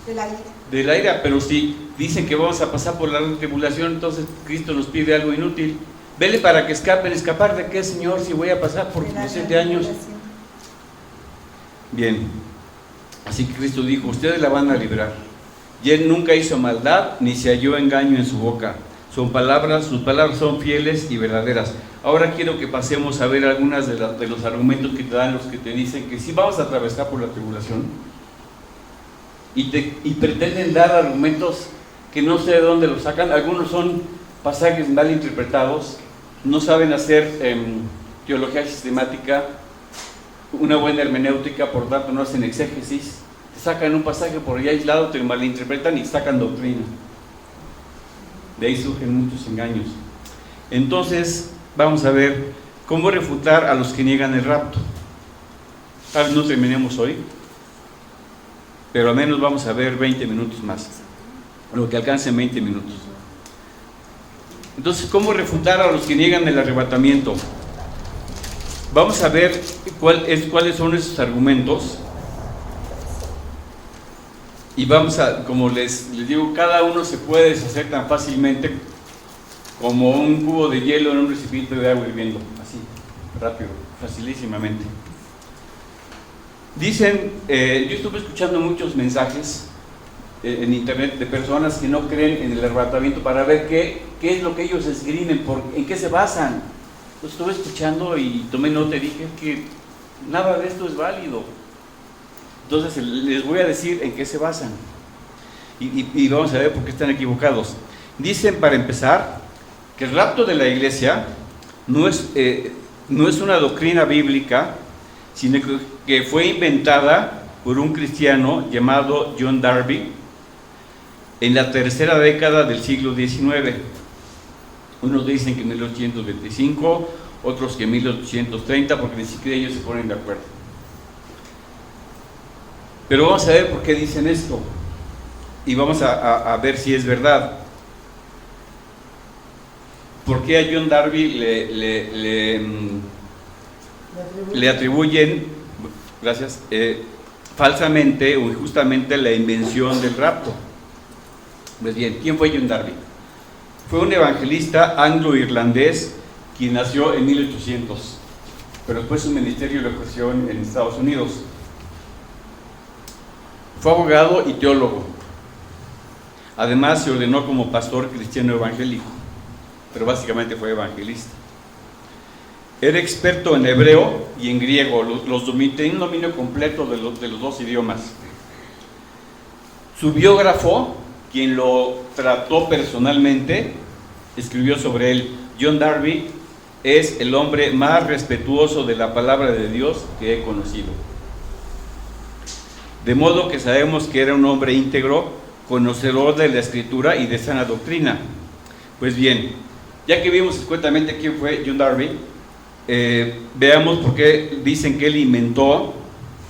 Speaker 2: De la ira.
Speaker 1: De la ira, pero si dicen que vamos a pasar por la gran tribulación, entonces Cristo nos pide algo inútil. Vele para que escapen. ¿Escapar de qué, Señor, si voy a pasar por los 7 años? Bien, así que Cristo dijo: ustedes la van a librar. Y Él nunca hizo maldad, ni se halló engaño en su boca. Sus palabras son fieles y verdaderas. Ahora quiero que pasemos a ver algunas de los argumentos que te dan los que te dicen que sí vamos a atravesar por la tribulación, y pretenden dar argumentos que no sé de dónde los sacan. Algunos son pasajes mal interpretados, no saben hacer teología sistemática, una buena hermenéutica, por tanto no hacen exégesis, te sacan un pasaje por ahí aislado, te malinterpretan y sacan doctrina. De ahí surgen muchos engaños. Entonces vamos a ver cómo refutar a los que niegan el rapto. Tal vez no terminemos hoy, pero al menos vamos a ver 20 minutos más, lo que alcance en 20 minutos. Entonces, ¿cómo refutar a los que niegan el arrebatamiento? Vamos a ver cuáles son esos argumentos. Y vamos a, como les digo, cada uno se puede deshacer tan fácilmente como un cubo de hielo en un recipiente de agua hirviendo, así, rápido, facilísimamente. Dicen, yo estuve escuchando muchos mensajes en internet de personas que no creen en el arrebatamiento para ver qué es lo que ellos esgrimen, en qué se basan. Lo estuve escuchando y tomé nota y dije que nada de esto es válido. Entonces les voy a decir en qué se basan y vamos a ver por qué están equivocados. Dicen, para empezar, que el rapto de la iglesia no es una doctrina bíblica, sino que fue inventada por un cristiano llamado John Darby en la tercera década del siglo XIX. Unos dicen que 1825, otros que 1830, porque ni siquiera ellos se ponen de acuerdo. Pero vamos a ver por qué dicen esto y vamos a ver si es verdad. ¿Por qué a John Darby le atribuyen, gracias, falsamente o injustamente la invención del rapto? Pues bien, ¿quién fue John Darby? Fue un evangelista anglo-irlandés quien nació en 1800, pero después su ministerio lo ejerció en Estados Unidos. Fue abogado y teólogo. Además se ordenó como pastor cristiano evangélico, pero básicamente fue evangelista. Era experto en hebreo y en griego, tenía un dominio completo de los dos idiomas. Su biógrafo, quien lo trató personalmente, escribió sobre él: John Darby es el hombre más respetuoso de la palabra de Dios que he conocido. De modo que sabemos que era un hombre íntegro, conocedor de la Escritura y de sana doctrina. Pues bien, ya que vimos escuetamente quién fue John Darby, veamos por qué dicen que él inventó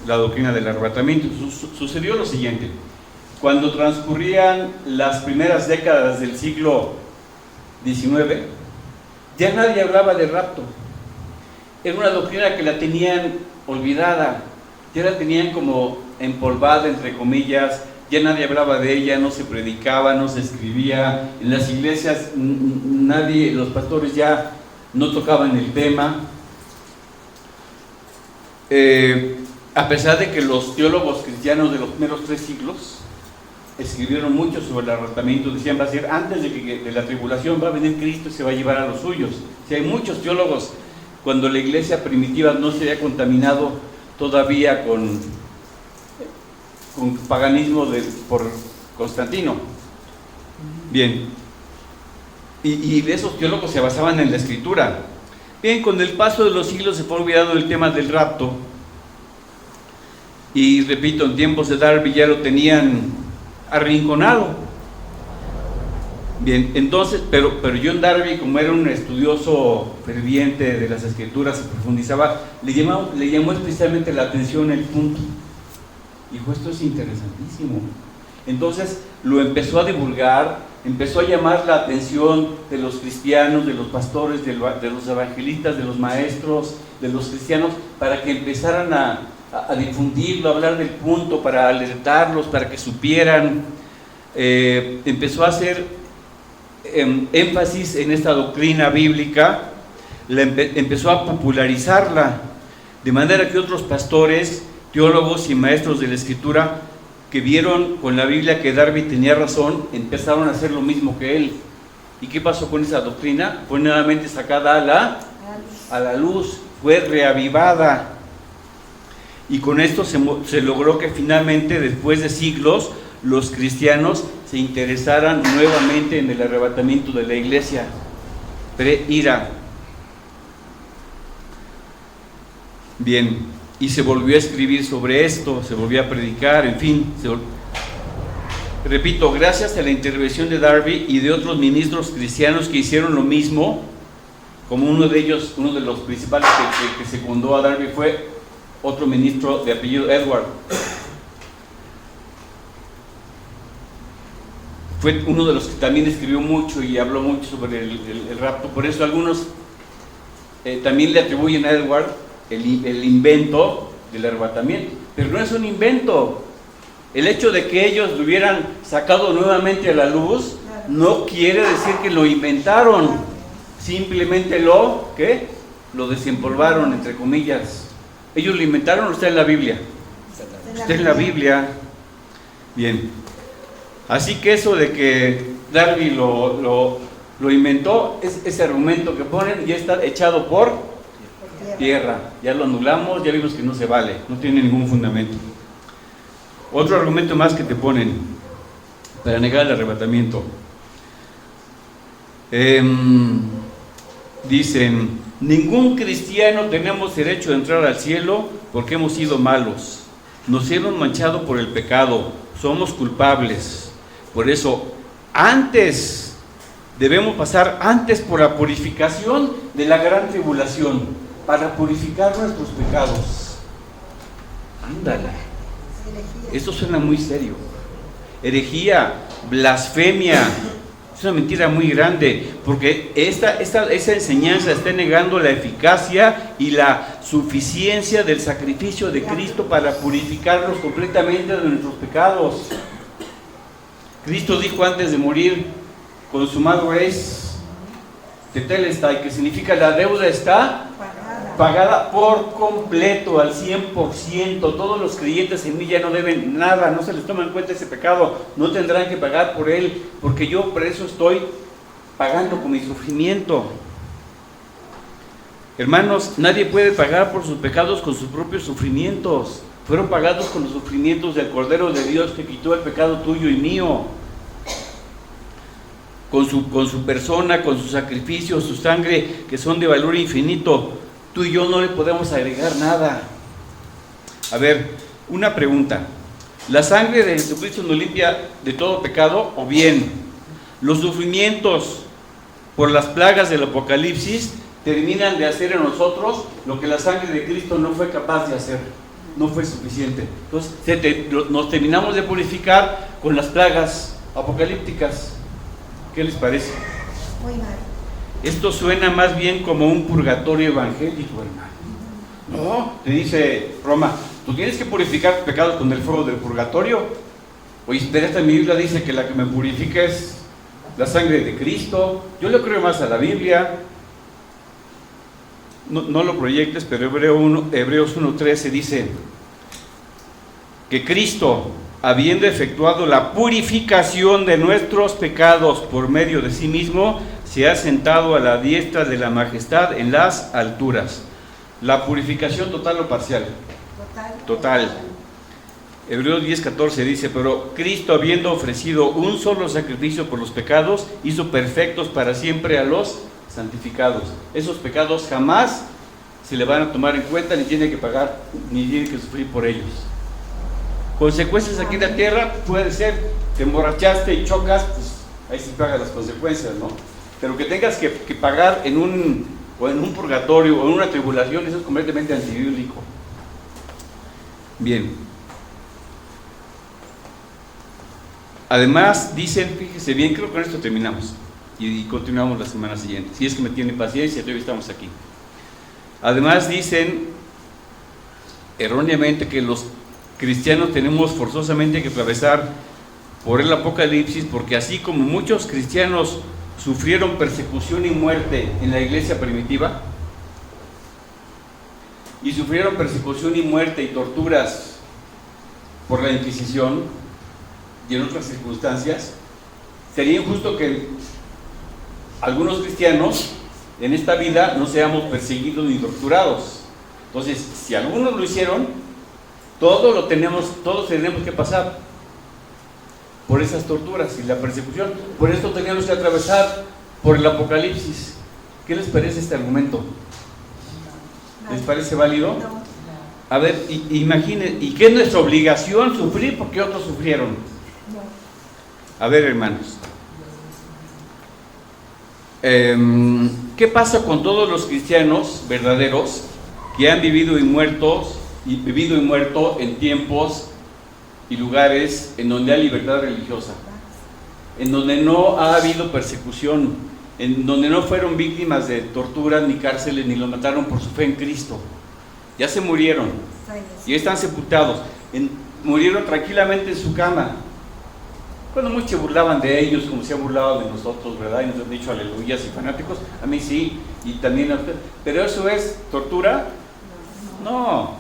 Speaker 1: la doctrina del arrebatamiento. Sucedió lo siguiente: cuando transcurrían las primeras décadas del siglo XIX, ya nadie hablaba de rapto. Era una doctrina que la tenían olvidada, ya la tenían como empolvada, entre comillas, ya nadie hablaba de ella, no se predicaba, no se escribía, en las iglesias los pastores ya no tocaban el tema. A pesar de que los teólogos cristianos de los primeros 3 siglos escribieron mucho sobre el arrebatamiento, decían: va a ser antes de la tribulación, va a venir Cristo y se va a llevar a los suyos. Si hay muchos teólogos, cuando la iglesia primitiva no se había contaminado todavía con paganismo por Constantino. Bien, y esos teólogos se basaban en la Escritura. Bien, con el paso de los siglos se fue olvidando el tema del rapto, y repito, en tiempos de Darby ya lo tenían arrinconado. Bien, entonces, pero John Darby, como era un estudioso ferviente de las Escrituras, se profundizaba, le llamó especialmente la atención el punto. Dijo: esto es interesantísimo. Entonces lo empezó a divulgar, empezó a llamar la atención de los cristianos, de los pastores, de los evangelistas, de los maestros, de los cristianos, para que empezaran a difundirlo, a hablar del punto, para alertarlos, para que supieran. Empezó a hacer énfasis en esta doctrina bíblica, empezó a popularizarla, de manera que otros pastores, teólogos y maestros de la Escritura que vieron con la Biblia que Darby tenía razón, empezaron a hacer lo mismo que él. ¿Y qué pasó con esa doctrina? Fue nuevamente sacada a la luz, fue reavivada, y con esto se logró que finalmente, después de siglos, los cristianos se interesaran nuevamente en el arrebatamiento de la iglesia pre-ira. Bien, y se volvió a escribir sobre esto, se volvió a predicar, en fin. Repito, gracias a la intervención de Darby y de otros ministros cristianos que hicieron lo mismo, como uno de ellos, uno de los principales que secundó a Darby fue otro ministro de apellido Edward. Fue uno de los que también escribió mucho y habló mucho sobre el rapto. Por eso algunos también le atribuyen a Edward el invento del arrebatamiento, pero no es un invento. El hecho de que ellos lo hubieran sacado nuevamente a la luz no quiere decir que lo inventaron, simplemente lo desempolvaron, entre comillas. Ellos lo inventaron, está en la Biblia. Está en la Biblia. Bien, así que eso de que Darby lo inventó, ese argumento que ponen ya está echado por tierra, ya lo anulamos, ya vimos que no se vale, no tiene ningún fundamento. Otro argumento más que te ponen para negar el arrebatamiento. Dicen: ningún cristiano tenemos derecho a entrar al cielo porque hemos sido malos, nos hemos manchado por el pecado, somos culpables. Por eso, antes debemos pasar antes por la purificación de la gran tribulación, para purificar nuestros pecados. Ándale. Esto suena muy serio. Herejía, blasfemia, es una mentira muy grande, porque esa enseñanza está negando la eficacia y la suficiencia del sacrificio de Cristo para purificarnos completamente de nuestros pecados. Cristo dijo antes de morir: consumado es, tetelestai, que significa la deuda está pagada por completo, al 100%. Todos los creyentes en mí ya no deben nada, no se les toma en cuenta ese pecado, no tendrán que pagar por él, porque yo por eso estoy pagando con mi sufrimiento. Hermanos, nadie puede pagar por sus pecados con sus propios sufrimientos. Fueron pagados con los sufrimientos del Cordero de Dios, que quitó el pecado tuyo y mío. Con su persona, con su sacrificio, su sangre, que son de valor infinito. Tú y yo no le podemos agregar nada. A ver, una pregunta: ¿la sangre de Jesucristo nos limpia de todo pecado? ¿O bien los sufrimientos por las plagas del Apocalipsis terminan de hacer en nosotros lo que la sangre de Cristo no fue capaz de hacer? No fue suficiente. Entonces nos terminamos de purificar con las plagas apocalípticas. ¿Qué les parece?
Speaker 2: Muy mal.
Speaker 1: Esto suena más bien como un purgatorio evangélico, hermano. No, te dice Roma, tú tienes que purificar tus pecados con el fuego del purgatorio. Oye, pero esta mi Biblia dice que la que me purifica es la sangre de Cristo. Yo le creo más a la Biblia. No lo proyectes, pero Hebreos 1:13 dice que Cristo, habiendo efectuado la purificación de nuestros pecados por medio de sí mismo, se ha sentado a la diestra de la majestad en las alturas. La purificación total o parcial. Total. Hebreos 10:14 dice: pero Cristo, habiendo ofrecido un solo sacrificio por los pecados, hizo perfectos para siempre a los santificados. Esos pecados jamás se le van a tomar en cuenta, ni tiene que pagar, ni tiene que sufrir por ellos. Consecuencias aquí en la tierra puede ser: te emborrachaste y chocas, pues ahí sí pagas las consecuencias, ¿no? Pero que tengas que pagar en un purgatorio o en una tribulación, eso es completamente antibíblico. Bien. Además dicen, fíjese bien, creo que con esto terminamos y continuamos la semana siguiente, si es que me tienen paciencia, todavía estamos aquí. Además dicen erróneamente que los cristianos tenemos forzosamente que atravesar por el Apocalipsis, porque así como muchos cristianos sufrieron persecución y muerte en la iglesia primitiva, y sufrieron persecución y muerte y torturas por la Inquisición y en otras circunstancias, sería injusto que algunos cristianos en esta vida no seamos perseguidos ni torturados. Entonces, si algunos lo hicieron, todos tenemos que pasar por esas torturas y la persecución. Por esto tenemos que atravesar por el Apocalipsis. ¿Qué les parece este argumento? ¿Les parece válido?
Speaker 2: No.
Speaker 1: A ver, imaginen, ¿y qué es nuestra obligación? Sufrir porque otros sufrieron.
Speaker 2: No.
Speaker 1: A ver, hermanos, ¿qué pasa con todos los cristianos verdaderos que han vivido y muerto en tiempos y lugares en donde hay libertad religiosa, en donde no ha habido persecución, en donde no fueron víctimas de torturas ni cárceles, ni los mataron por su fe en Cristo? Ya se murieron y están sepultados, murieron tranquilamente en su cama. Cuando muchos se burlaban de ellos, como se han burlado de nosotros, ¿verdad? Y nos han dicho aleluyas y fanáticos. A mí sí, y también a usted. ¿Pero eso es tortura? No.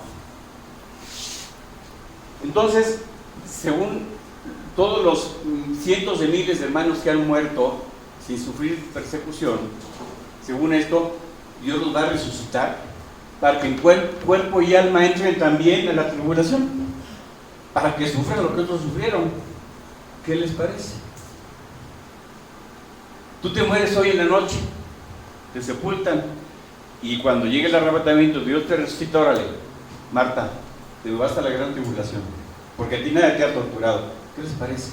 Speaker 1: Entonces, según todos los cientos de miles de hermanos que han muerto sin sufrir persecución, según esto, Dios los va a resucitar para que en cuerpo y alma entren también a la tribulación, para que sufran lo que otros sufrieron. ¿Qué les parece? Tú te mueres hoy en la noche, te sepultan, y cuando llegue el arrebatamiento, Dios te resucita. Órale, Marta, te vas a la gran tribulación, porque a ti nadie te ha torturado. ¿Qué les parece?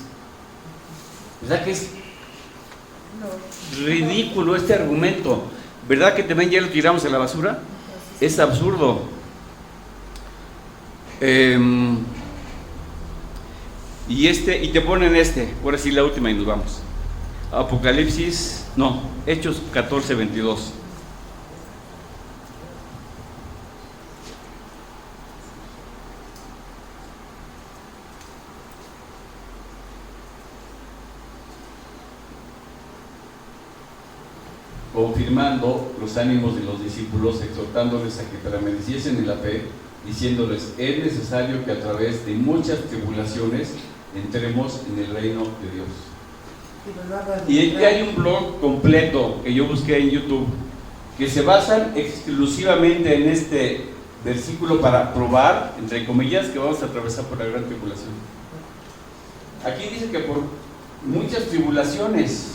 Speaker 1: ¿Verdad que es
Speaker 2: No.
Speaker 1: Ridículo este argumento. ¿Verdad que también ya lo tiramos a la basura? Es absurdo. Y te ponen ahora sí la última y nos vamos. Apocalipsis, no, Hechos 14:22. Confirmando los ánimos de los discípulos, exhortándoles a que permaneciesen en la fe, diciéndoles: es necesario que a través de muchas tribulaciones entremos en el reino de Dios. Y hay un blog completo que yo busqué en YouTube que se basan exclusivamente en este versículo para probar, entre comillas, que vamos a atravesar por la gran tribulación. Aquí dice que por muchas tribulaciones,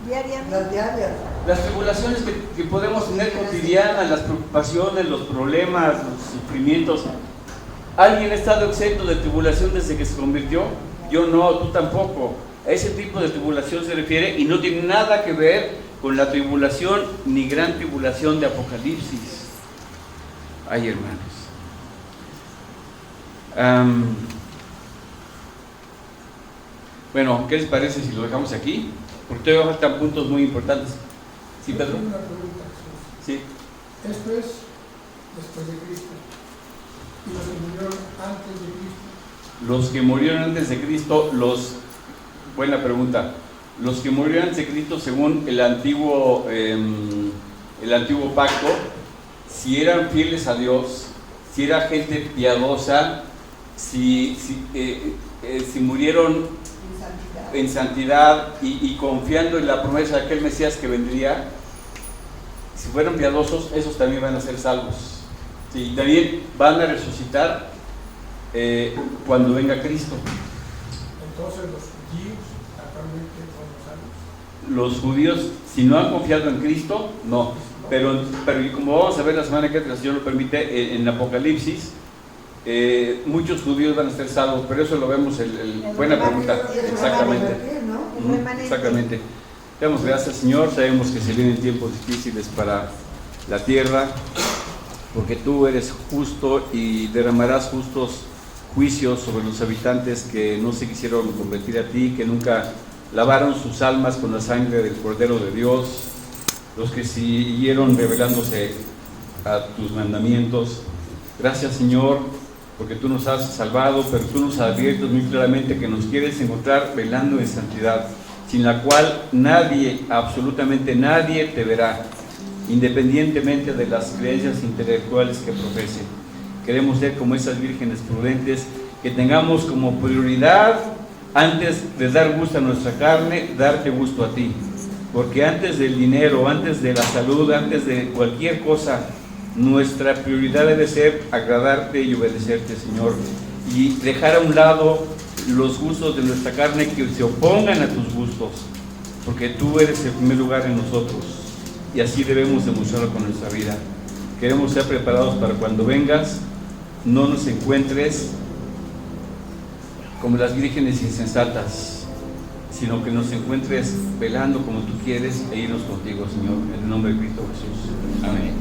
Speaker 2: Diariamente.
Speaker 3: Las diarias.
Speaker 1: las tribulaciones que podemos tener cotidianas, las preocupaciones, los problemas, los sufrimientos. ¿Alguien ha estado exento de tribulación desde que se convirtió? Yo no, tú tampoco. A ese tipo de tribulación se refiere y no tiene nada que ver con la tribulación ni gran tribulación de Apocalipsis. Ay, hermanos. Bueno, ¿qué les parece si lo dejamos aquí? Porque todavía faltan puntos muy importantes. ¿Sí, Pedro?
Speaker 4: Tengo una pregunta, Jesús.
Speaker 1: Sí.
Speaker 4: Esto es después de Cristo. ¿Y los que murieron antes de Cristo?
Speaker 1: Los que murieron antes de Cristo, buena pregunta. Los que murieron antes de Cristo, según el antiguo pacto, si eran fieles a Dios, si era gente piadosa, si murieron en santidad y confiando en la promesa de aquel Mesías que vendría, si fueron piadosos, esos también van a ser salvos. Sí, y también van a resucitar cuando venga Cristo.
Speaker 4: Entonces los judíos actualmente son los salvos.
Speaker 1: Los judíos, si no han confiado en Cristo, no. Pero como vamos a ver la semana que viene, si Dios lo permite, en Apocalipsis, muchos judíos van a ser salvos, pero eso lo vemos buena pregunta. Exactamente. Exactamente. Te damos gracias, Señor. Sabemos que se vienen tiempos difíciles para la tierra, porque tú eres justo y derramarás justos juicios sobre los habitantes que no se quisieron convertir a ti, que nunca lavaron sus almas con la sangre del Cordero de Dios, los que siguieron rebelándose a tus mandamientos. Gracias, Señor, porque tú nos has salvado, pero tú nos adviertes muy claramente que nos quieres encontrar velando en santidad, sin la cual nadie, absolutamente nadie, te verá, independientemente de las creencias intelectuales que profesen. Queremos ser como esas vírgenes prudentes, que tengamos como prioridad, antes de dar gusto a nuestra carne, darte gusto a ti, porque antes del dinero, antes de la salud, antes de cualquier cosa, nuestra prioridad debe ser agradarte y obedecerte, Señor, y dejar a un lado los gustos de nuestra carne que se opongan a tus gustos, porque tú eres el primer lugar en nosotros, y así debemos demostrarlo con nuestra vida. Queremos ser preparados para cuando vengas, no nos encuentres como las vírgenes insensatas, sino que nos encuentres velando como tú quieres e irnos contigo, Señor, en el nombre de Cristo Jesús. Amén.